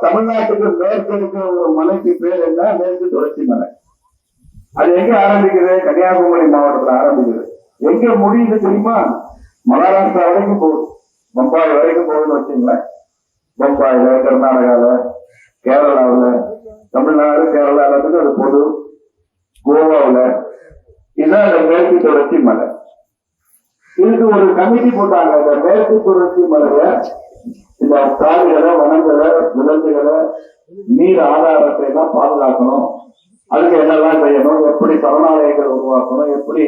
தமிழ்நாட்டுக்கு மேற்கு இருக்கிற ஒரு மலைக்கு பேர் என்ன? மேற்கு தொடர்ச்சி மலை. அது எங்க ஆரம்பிக்குது? கன்னியாகுமரி மாவட்டத்துல ஆரம்பிக்குது. எங்க முடியுது தெரியுமா? மகாராஷ்டிரா வரைக்கும் போகுது, பம்பாய் வரைக்கும் போகுதுன்னு வச்சுங்களேன். பம்பாயில, கர்நாடகால, கேரளாவில, தமிழ்நாடு, கேரளா எல்லாத்துக்கும் அது போது. கோவாவில இதுதான் அந்த மேற்கு தொடர்ச்சி மலை. இதுக்கு ஒரு கமிட்டி போட்டாங்க. இந்த மேற்கு தொடர்ச்சி மலைய இந்த காடுகளை, வனங்களை, விலங்குகளை, நீர் ஆதாரத்தை எல்லாம் பாதுகாக்கணும். அதுக்கு என்னெல்லாம் செய்யணும், எப்படி சரணாலயங்கள் உருவாக்கணும், எப்படி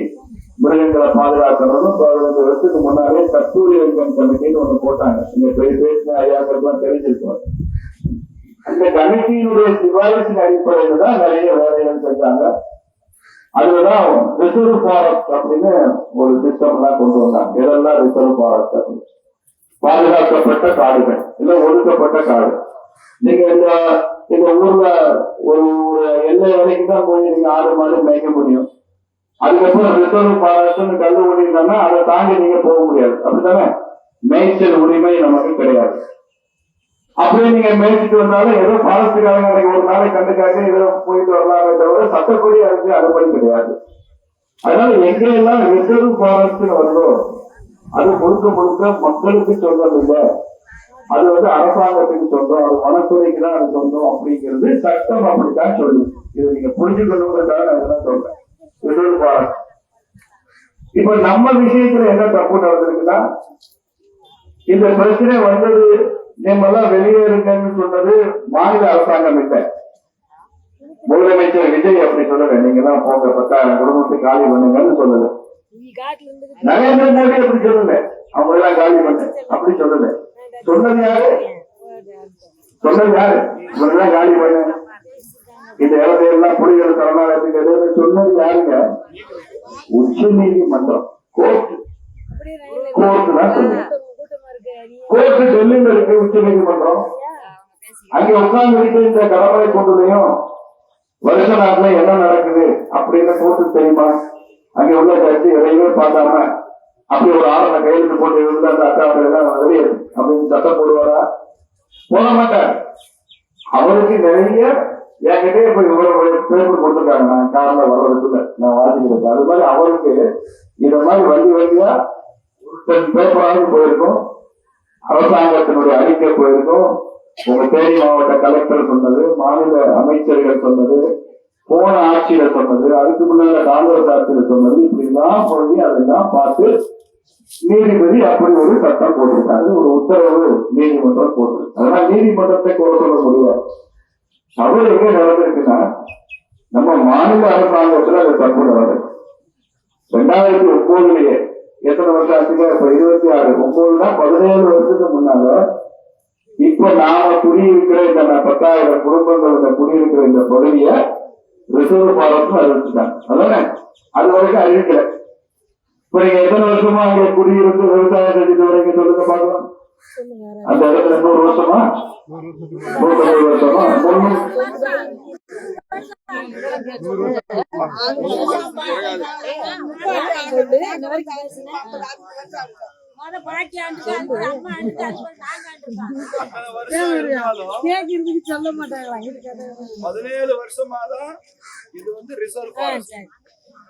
மிருகங்களை பாதுகாக்கணும்னு 15 வருஷத்துக்கு முன்னாலே கஸ்தூரி ரங்கன் கமிட்டின்னு ஒண்ணு போட்டாங்க. நீங்க பேசின ஐயாக்கெல்லாம் தெரிஞ்சிருக்கோம். அந்த கமிட்டியினுடைய சிபாரிசின் அடிப்படையில தான் நிறைய வேலைகள் செஞ்சாங்க. அதுலதான் ரிசர்வ் ஃபாரஸ்ட் அப்படின்னு ஒரு சிஸ்டம் எல்லாம் கொண்டு வந்தாங்க. இதெல்லாம் ரிசர்வ் ஃபாரஸ்ட் அப்படின்னு பாதுகாக்கப்பட்ட காடுகள், இல்ல ஒதுக்கப்பட்ட காடு. நீங்க இந்த ஊர்ல ஒரு எல்லை வரைக்கும் தான் போய் நீங்க 6 மாடு மேய்க்க முடியும். அதுக்கப்புறம் ரிசர்வ் ஃபாரஸ்ட்னு கல்லு ஓடினா அதை தாண்டி நீங்க போக முடியாது. அப்படித்தானே? மேய்ச்சல் உரிமை நமக்கு கிடையாது. அப்படியே நீங்க மேய்ச்சிட்டு வந்தாலும் ஏதோ ஃபாரஸ்டுக்காரங்க ஒரு நாளை கண்டுக்காக ஏதோ போயிட்டு வரலாமே தவிர சட்டப்படி அதுக்கு அனுமதி கிடையாது. அதனால எங்கெல்லாம் ரிசர்வ் ஃபாரஸ்ட் வருதோ அது முழுக்க முழுக்க மக்களுக்கு சொல்றது இல்லை. அது அரசாங்கத்துக்கு சொந்தம், அது வனத்துறைக்கு தான் அது சொந்தம் அப்படிங்கிறது சட்டம் அப்படித்தான் சொல்லுது. இது நீங்க புரிஞ்சுக்கணுங்கிறதுக்காக நான் இதெல்லாம் சொல்றேன். Reserve forest. இப்ப நம்ம விஷயத்துல என்ன தப்பு நடந்திருக்குன்னா, இந்த பிரச்சனை வந்தது நீங்கெல்லாம் வெளியேறுங்கன்னு சொன்னது மாநில அரசாங்கம் இல்லை. முதலமைச்சர் விஜய் அப்படி சொல்லல. நீங்க எல்லாம் போங்க 10,000 குடும்பத்தை காலி பண்ணுங்கன்னு சொல்லல. நரேந்திர மோடி அப்படி சொல்லல. அவங்க எல்லாம் காலி பண்ண அப்படி சொல்லல. சொன்னது யாரு? இவங்கெல்லாம் காலி பண்ண இந்த இடத்தையெல்லாம் புலிகள் சரணாலயத்துக்கு சொன்னது யாருங்க? உச்ச நீதிமன்றம், கோர்ட் தான் சொல்லுங்க. கோர்ட்டு டெல்லியில இருக்கு, உச்ச நீதிமன்றம். அங்க உட்கார்ந்து இந்த கடமை கொண்டுலையும் வருஷ நாட்டுல என்ன நடக்குது அப்படின்னு கோர்ட்டு தெரியுமா? அங்க உள்ள கட்சி எதையுமே பார்க்காம அப்படி ஒரு ஆரணை கையெழுத்து போட்டு இருந்து அந்த அட்டாவெல்லாம் வெளியே அப்படின்னு சட்டம் போடுவாரா? போட மாட்டார். அவருக்கு நிறைய என்கிட்டே இப்ப இவ்வளவு பேப்பர் கொடுத்துருக்காங்க. நான் காரணம் வர்றதுக்குள்ள நான் வாசிக்கிறேன். அது மாதிரி அவருக்கு இத மாதிரி வண்டியா ஒரு பேப்பராக போயிருக்கும், அரசாங்கத்தினுடைய அறிக்கை போயிருக்கும், உங்க தேனி மாவட்ட கலெக்டர் சொன்னது, மாநில அமைச்சர்கள் சொன்னது, போன ஆட்சியில சொன்னது, அதுக்கு முன்னால காங்கிரஸ் ஆட்சியில சொன்னது, இப்படி எல்லாம் சொல்லி அதெல்லாம் பார்த்து நீதிபதி அப்படி ஒரு சட்டம் போட்டிருக்காரு, ஒரு உத்தரவு நீதிமன்றம் போட்டிருக்கு. அதனால நீதிமன்றத்தை குறை சொல்ல முடியாது. தவறு எங்க நடந்திருக்குன்னா, நம்ம மாநில அரசாங்கத்துல அந்த தப்பு நடந்தது. 2009 எத்தனை வருஷம் ஆச்சுங்க? இப்ப 26, 9 17 வருஷத்துக்கு முன்னால இப்ப நாம குடியிருக்கிற இந்த 10,000 குடும்பங்கள் குடியிருக்கிற இந்த பகுதியை ரிசர்வ் ஃபாரஸ்ட் அறிவிச்சுட்டாங்க. அதானே? அது வரைக்கும் அறிவிக்கல. இப்ப நீங்க எத்தனை வருஷமா அங்க குடியிருந்து விவசாயம் செஞ்சுட்டு வரீங்க சொல்லுங்க பாக்கலாம். அந்த இடத்துல 100 வருஷமா, 150 வருஷமா, சொல்ல மாட்டாங்களா? 17 வருஷமாதான் இது ரிசர்வ் ஃபாரஸ்ட்,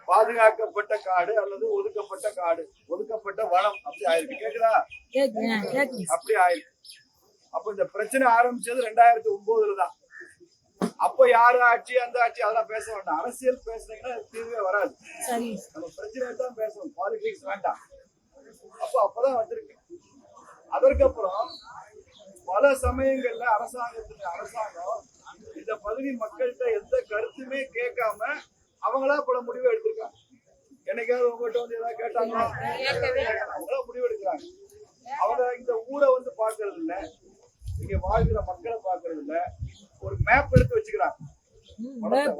பாதுகாக்கப்பட்ட காடு அல்லது ஒதுக்கப்பட்ட காடு, ஒதுக்கப்பட்ட வனம் அப்படி ஆயிருக்கு. கேக்குதா? அப்படி ஆயிருக்கு. அப்ப இந்த பிரச்சனை ஆரம்பிச்சது 2009 தான். அப்ப யாரு ஆட்சி, அந்த ஆட்சி அதெல்லாம் பேச வேண்டாம். அரசியல் பேசுனீங்கன்னா தீர்வே வராது. நம்ம பிரச்சனையை தான் பேசணும், பாலிடிக்ஸ் வேண்டாம். அப்பதான் வந்திருக்கு. அதற்கப்புறம் பல சமயங்கள்ல அரசாங்கம் இந்த பகுதி மக்கள்கிட்ட எந்த கருத்துமே கேட்காம அவங்களா பல முடிவு எடுத்திருக்காங்க. என்னைக்காவது உங்ககிட்ட ஏதாவது கேட்டாங்களா? அவங்களா முடிவு எடுக்கிறாங்க. அவங்க இந்த ஊரை பாக்குறது இல்ல, இங்க வாழ்கிற மக்களை பாக்குறது இல்ல. ஒரு மேப் எடுத்து வச்சுக்கிறாங்க,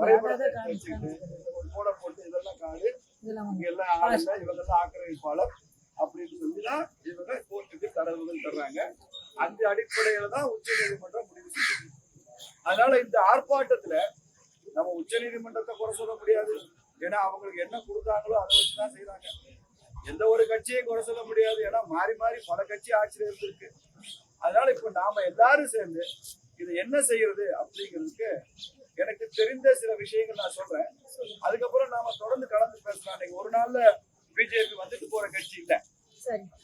வரைபடத்தை வச்சுக்கிட்டு ஒரு போட போட்டு இதெல்லாம் காடு, இங்க எல்லாம் ஆள் இல்ல, இவங்க எல்லாம் ஆக்கிரமிப்பாளர் அப்படின்னு சொல்லிதான் இவங்க கோர்ட்டுக்கு தரவுகள் தர்றாங்க. அந்த அடிப்படையில தான் உச்ச நீதிமன்றம் முடிவு செஞ்சது. அதனால இந்த ஆர்ப்பாட்டத்துல நம்ம உச்ச நீதிமன்றத்தை குறை சொல்ல முடியாது. ஏன்னா அவங்களுக்கு என்ன கொடுத்தாங்களோ அதை வச்சுதான் செய்யறாங்க. எந்த ஒரு கட்சியும் குறை சொல்ல முடியாது. ஏன்னா மாறி மாறி பல கட்சி ஆட்சியில இருந்திருக்கு. அதனால இப்ப நாம எல்லாரும் சேர்ந்து இது என்ன செய்யறது அப்படிங்கிறதுக்கு எனக்கு தெரிந்த சில விஷயங்கள் நான் சொல்றேன். அதுக்கப்புறம் நாம தொடர்ந்து கலந்து பேசலாம். இன்னைக்கு ஒரு நாள்ல பிஜேபி வந்துட்டு போற கட்சி இல்ல.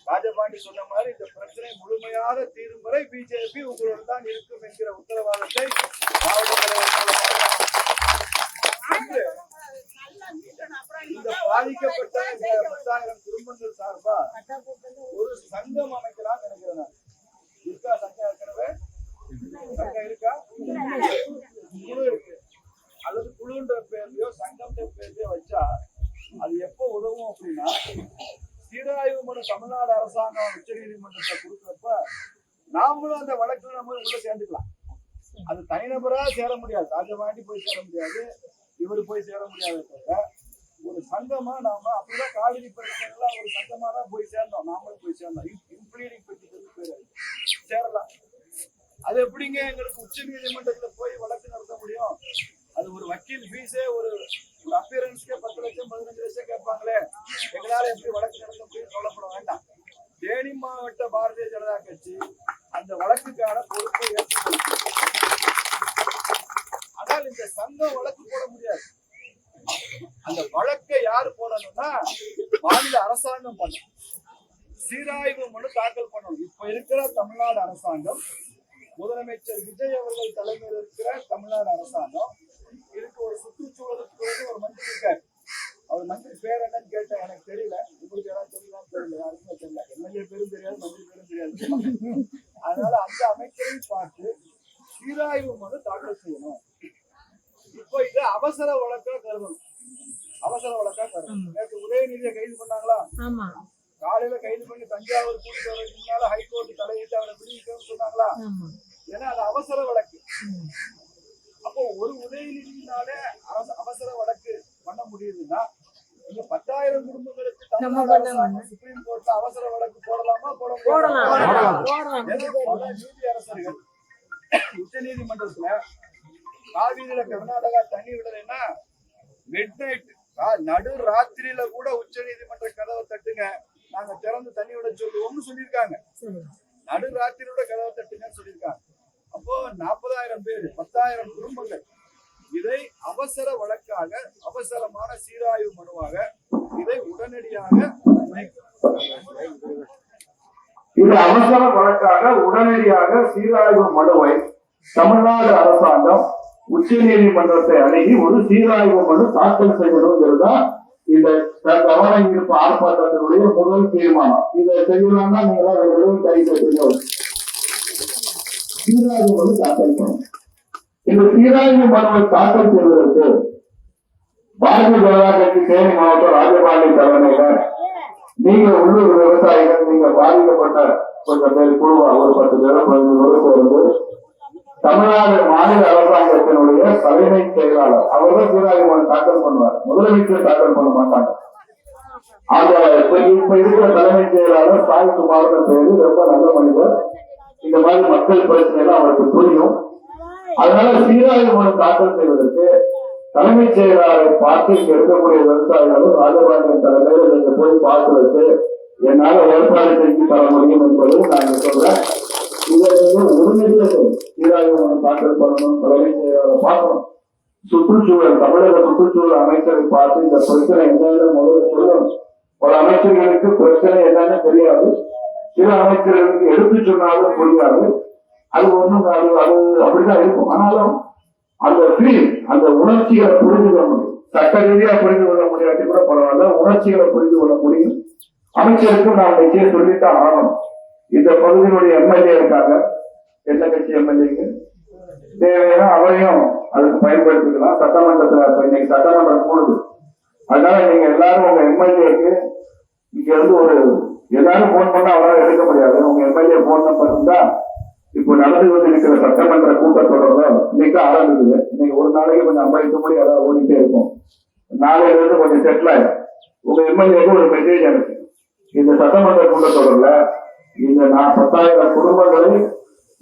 ராஜபாண்டி சொன்ன மாதிரி இந்த பிரச்சனை முழுமையாக தீரும் வரை பிஜேபி உங்களோடு தான் இருக்கும் என்கிற உத்தரவாதத்தை மாவட்ட தலைவர் இந்த பாதிக்கப்பட்ட 10,000 குடும்பங்கள் சார்பா ஒரு சங்கம் அமைக்கலாம் நினைக்கிறேன். இருக்கா சங்கம்? ஏற்கனவே சங்கம் இருக்கா? குழு இருக்கு. அல்லது குழுன்ற பேர்லயோ சங்கம் பேர்லயோ வச்சா அது எப்போ உதவும் அப்படின்னா, சீராய்வு மனு தமிழ்நாடு அரசாங்கம் உச்ச நீதிமன்றத்தை கொடுக்குறப்ப நாமளும் அந்த வழக்குல நம்ம உள்ள சேர்ந்துக்கலாம். அது தனிநபரா சேர முடியாது. ராஜபாண்டி போய் சேர முடியாது, இவரு போய் சேர முடியாத தவிர ஒரு சங்கமா நாம அப்படிதான் காவிரி பிரச்சனைலாம் ஒரு சங்கமா தான் போய் சேர்ந்தோம். நாமளும் போய் சேர்ந்தோம். இம்ப்ளீடிங் பெட்டிஷன் பேரு சேரலாம். அது எப்படிங்க எங்களுக்கு உச்ச நீதிமன்றத்துல போய் வழக்கு நடத்த முடியும்? அது ஒரு வக்கீல் ஃபீஸே ஒரு அப்பியரன்ஸ்க்கே 10 லட்சம் 15 லட்சம் கேட்பாங்களே, எங்களால எப்படி வழக்கு நடத்த முடியும்? சொல்லப்பட வேண்டாம். தேனி மாவட்ட பாரதிய ஜனதா கட்சி அந்த வழக்குக்கான பொறுப்பை ஏற்றுக்கொள்ளும். ஆனால் இந்த சங்கம் வழக்கு போட முடியாது. அந்த வழக்கை யாரு போடணும்னா மாநில அரசாங்கம் பண்ணணும். சீராய்வு மனு தாக்கல் பண்ணணும். இப்ப இருக்கிற தமிழ்நாடு அரசாங்கம், முதலமைச்சர் விஜய் அவர்கள் தலைமையில் இருக்கிற தமிழ்நாடு அரசாங்கம், இதுக்கு ஒரு சுற்றுச்சூழலுக்கு ஒரு மந்திரி இருக்காரு. அவர் மந்திரி பேர் என்னன்னு கேட்டேன், எனக்கு தெரியல. உங்களுக்கு யாராவது தெரியலான்னு தெரியல, யாருக்குமே தெரியல. எம்எல்ஏ பேரும் தெரியாது, மந்திரி பேரும் தெரியாது. அதனால அந்த அமைச்சரையும் பார்த்து சீராய்வு மனு தாக்கல் செய்யணும். இப்போ இது அவசர வழக்கா கருதணும். அவசர வழக்கா கருதணும். நேற்று உதயநிதியை கைது பண்ணாங்களா? காலையில கைது பண்ணி தஞ்சாவூர் கூட்டிட்டு வரதுக்கு முன்னால ஹைகோர்ட் தலையிட்டு அவரை விடுவிக்கணும்னு சொன்னாங்களா? ஏன்னா அது அவசர வழக்கு. அப்போ ஒரு உதயநிதியினால அவசர வழக்கு பண்ண முடியுதுன்னா, நீங்க 10,000 குடும்பங்களுக்கு சுப்ரீம் கோர்ட்ல அவசர வழக்கு போடலாமா? போடலாம். நீதி அரசர்கள் உச்ச நீதிமன்றத்துல காவிரியில கர்நாடகா தண்ணி விடலைன்னா மிட் நைட் நடு ராத்திரியில கூட உச்ச நீதிமன்ற கதவை தட்டுங்க, நாங்க திறந்து தண்ணி விட சொல்லுவோம்னு சொல்லியிருக்காங்க. நடு ராத்திரியோட கதவை தட்டுங்கன்னு சொல்லியிருக்காங்க. அப்போ 40,000 பேர் 10,000 குடும்பங்கள் இதை அவசர வழக்காக, அவசரமான சீராய்வு மனுவாக இதை உடனடியாக இது அவசர வழக்காக உடனடியாக சீராய்வு மனுவை தமிழ்நாடு அரசாங்கம் உச்ச நீதிமன்றத்தை அணுகி ஒரு சீராய்வு மனு தாக்கல் செய்யணும்ங்கிறதுதான் இந்த கவன ஈர்ப்பு ஆர்ப்பாட்டத்தினுடைய முதல் தீர்மானம். இதை செய்யலாம்னா நீங்களா கைது செய்யணும். சீராய்வு மனு தாக்கல் பண்ணணும். இந்த சீராய்வு மனுவை தாக்கல் செய்வதற்கு பாரதிய ஜனதா கட்சி தேனி மாவட்டம் ராஜபாண்டி தலைமையில நீங்க உள்ளூர் விவசாயிகள், நீங்க பாதிக்கப்பட்ட கொஞ்சம் பேர் குழுவா ஒரு 10 பேரும் 15 பேரும் சேர்ந்து தமிழ்நாடு மாநில அரசாங்கத்தினுடைய தலைமைச் செயலாளர் அவர்கள் சீராய்வு மனு தாக்கல் பண்ணுவார். முதலமைச்சர் தாக்கல் பண்ண மாட்டாங்க. அந்த இப்ப இருக்கிற தலைமைச் செயலாளர் சாய் குமார் பேரு ரொம்ப நல்ல மனிதர். இந்த மாதிரி மக்கள் பிரச்சனை எல்லாம் அவருக்கு புரியும். அதனால சீராய்வு மனு தாக்கல் செய்வதற்கு தலைமைச் செயலாளரை பார்த்து இங்க இருக்கக்கூடிய விவசாயிகளும் ராஜபாண்டியன் தலைமையில் நீங்க போய் பார்த்து வச்சு என்னால ஏற்பாடு செஞ்சு தர முடியும் என்பதை நான் சொல்றேன். இதை நீங்க உடனடியாக சீராய்வு மனு தாக்கல் பண்ணணும். தலைமைச் செயலாளரை பார்க்கணும். சுற்றுச்சூழல் தமிழக சுற்றுச்சூழல் அமைச்சரை பார்த்து இந்த பிரச்சனை என்னன்னு முதல்ல சொல்லணும். ஒரு அமைச்சர்களுக்கு பிரச்சனை என்னன்னு தெரியாது, சில அமைச்சர்களுக்கு எடுத்து சொன்னாலும் புரியாது. அது ஒண்ணும் அது அப்படிதான் இருக்கும். ஆனாலும் அந்த ஃபீல், அந்த உணர்ச்சிகளை புரிந்து கொள்ள முடியும். சட்ட ரீதியா புரிந்து கொள்ள முடியாட்டி கூட பரவாயில்ல, உணர்ச்சிகளை புரிந்து கொள்ள முடியும். அமைச்சருக்கும் நான் நிச்சயம் சொல்லித்தான் ஆகணும். இந்த பகுதியினுடைய எம்எல்ஏ இருக்காங்க, எந்த கட்சி எம்எல்ஏக்கு தேவையான அவரையும் அதுக்கு பயன்படுத்திக்கலாம். சட்டமன்றத்துல இன்னைக்கு சட்டமன்றம் கூடுது. அதனால நீங்க எல்லாரும் உங்க எம்எல்ஏக்கு இங்க இருந்து ஒரு எல்லாரும் போன் பண்ணா அவரால் எடுக்க முடியாது. உங்க எம்எல்ஏ போன் நம்பர் இருந்தா இப்போ நடந்து கொண்டிருக்கிற சட்டமன்ற கூட்டத்தொடர்ல இன்னைக்கு ஆரம்பிக்குது. இன்னைக்கு ஒரு நாளைக்கு கொஞ்சம் 50 மணி அதாவது ஓடிட்டே இருக்கும். நாளையில இருந்து கொஞ்சம் செட்டில் ஆயிடும். உங்க எம்எல்ஏக்கு ஒரு மெசேஜ் அனுப்பி இந்த சட்டமன்ற கூட்டத்தொடர்ல இந்த 10,000 குடும்பங்களை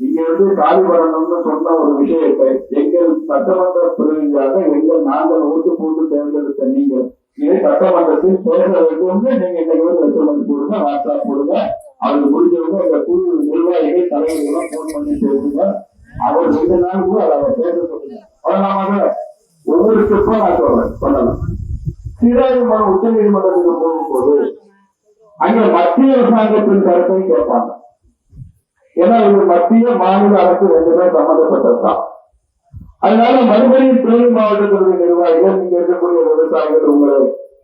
இங்க இருந்து காலி பண்ணணும்னு சொன்ன ஒரு விஷயத்தை எங்கள் சட்டமன்ற பிரதிநிதியாக நாங்கள் ஓட்டு போட்டு தேர்ந்தெடுத்த நீங்கள் இதை சட்டமன்றத்தில் பேச வேண்டும். நீங்க இன்னைக்கு எஸ்எம்எஸ் போடுங்க, வாட்ஸ்அப் போடுங்க. அவருக்கு முடிஞ்சவங்க இந்த குழு நிர்வாகிகள் தலைவர்களெல்லாம் போன் பண்ணி பேசுங்க. அவர் 2 நாள் கூட அதை பேச சொல்லுங்க. அதனால ஒவ்வொரு ஸ்டெப்பும் நான் சொல்றேன் சொல்லலாம். சீராய்வு மனு உச்ச நீதிமன்றத்துக்கு போகும்போது அங்க மத்திய அரசாங்கத்தின் கருத்தை கேட்பாங்க. ஏன்னா இது மத்திய மாநில அரசு 2 சம்பந்தப்பட்டதுதான். அதனால மறுபடியும் தேனி மாவட்டத்தினுடைய நிர்வாகிகள், இங்க இருக்கக்கூடிய விவசாயிகள் உங்களை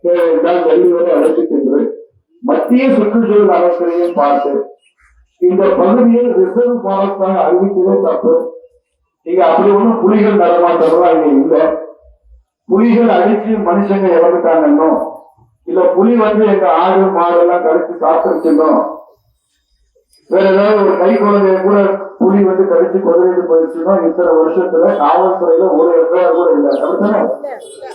தேவையென்றால் டெல்லி வரை அழைத்து சென்று மத்திய சுற்றுச்சூழல் அமைச்சரையும் பார்த்து இந்த பகுதியை ரிசர்வ் ஃபாரஸ்டாக அறிவிக்கவே தப்பு. இங்க அப்படி ஒண்ணும் புலிகள் நடமாட்டம்லாம் இங்க இல்ல. புலிகள் அடிச்சு மனுஷங்க இறந்துட்டாங்கன்னோ இல்ல புலி எங்க ஆடு மாடு எல்லாம் கடிச்சு சாப்பிட்டுருச்சுன்னோ வேற ஏதாவது ஒரு கை குழந்தைய கூட புலி கடிச்சு கொதறிட்டு போயிடுச்சுன்னா இத்தனை வருஷத்துல காவல்துறையில ஒரு எஃப்ஐஆர் கூட இல்லை.